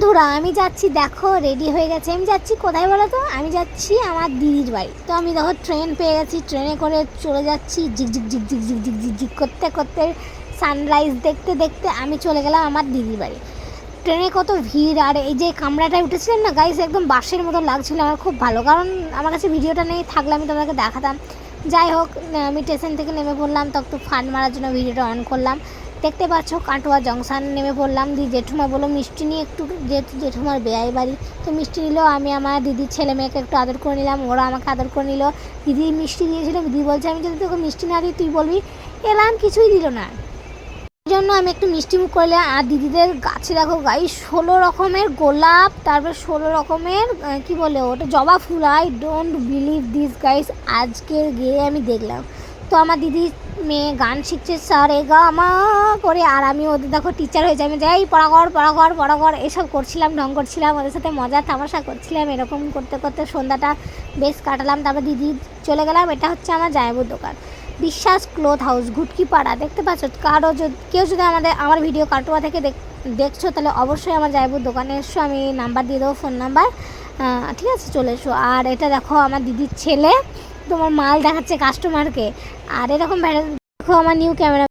বন্ধুরা আমি যাচ্ছি, দেখো রেডি হয়ে গেছে। আমি যাচ্ছি কোথায় বলো তো? আমি যাচ্ছি আমার দিদির বাড়ি। তো আমি দেখো ট্রেন পেয়ে গেছি, ট্রেনে করে চলে যাচ্ছি ঝিকঝিক ঝিকঝিক ঝিকঝিক ঝিকঝিক করতে করতে সানরাইজ দেখতে দেখতে আমি চলে গেলাম আমার দিদির বাড়ি। ট্রেনে কত ভিড়, আর এই যে কামরাটায় উঠেছিলাম না গাইস, একদম বাসের মতো লাগছিল আমার, খুব ভালো। কারণ আমার কাছে ভিডিওটা নেই, থাকলে আমি তোমাকে দেখাতাম। যাই হোক, আমি স্টেশন থেকে নেমে পড়লাম, তো একটু ফান মারার জন্য ভিডিওটা অন করলাম। দেখতে পাচ্ছ কাটোয়া জংশন নেমে পড়লাম। জেঠুমা বললো মিষ্টি নিয়ে একটু, যেহেতু জেঠুমার বেয়াই বাড়ি, তো মিষ্টি নিল। আমি আমার দিদির ছেলে মেয়েকে একটু আদর করে নিলাম, ওরা আমাকে আদর করে নিল। দিদি মিষ্টি দিয়েছিল, দিদি বলছে আমি যদি তোকে মিষ্টি না দিই তুই বলবি। এলাম কিছুই দিল না, এই জন্য আমি একটু মিষ্টি মুখ করলে। আর দিদিদের গাছে দেখো গাই 16 রকমের গোলাপ, তারপর 16 রকমের কি বলে ওটা, জবা ফুল। I don't believe this guys, আজকে গিয়ে আমি দেখলাম। তো আমার দিদি মেয়ে গান শিখছে স্যার এ গা মা করে, আর আমি ওদের দেখো টিচার হয়ে যাই, আমি যাই পড়া কর এসব করছিলাম, ঢং করছিলাম, ওদের সাথে মজা তামাশা করছিলাম। এরকম করতে করতে সন্ধ্যাটা বেশ কাটালাম। তারপর দিদি চলে গেলাম। এটা হচ্ছে আমার জামাইবাবুর দোকান, বিশ্বাস ক্লথ হাউস, ঘুটকিপাড়া। দেখতে পাচ্ছ? কারো কেউ যদি আমার ভিডিও কাটোয়া থেকে দেখছো, তাহলে অবশ্যই আমার জামাইবাবুর দোকানে এসো, আমি নাম্বার দিয়ে দেবো, ফোন নাম্বার, ঠিক আছে? চলে এসো। আর এটা দেখো আমার দিদির ছেলে তোমার মাল দেখাচ্ছে কাস্টমারকে। আর এরকম দেখো আমার নিউ ক্যামেরা।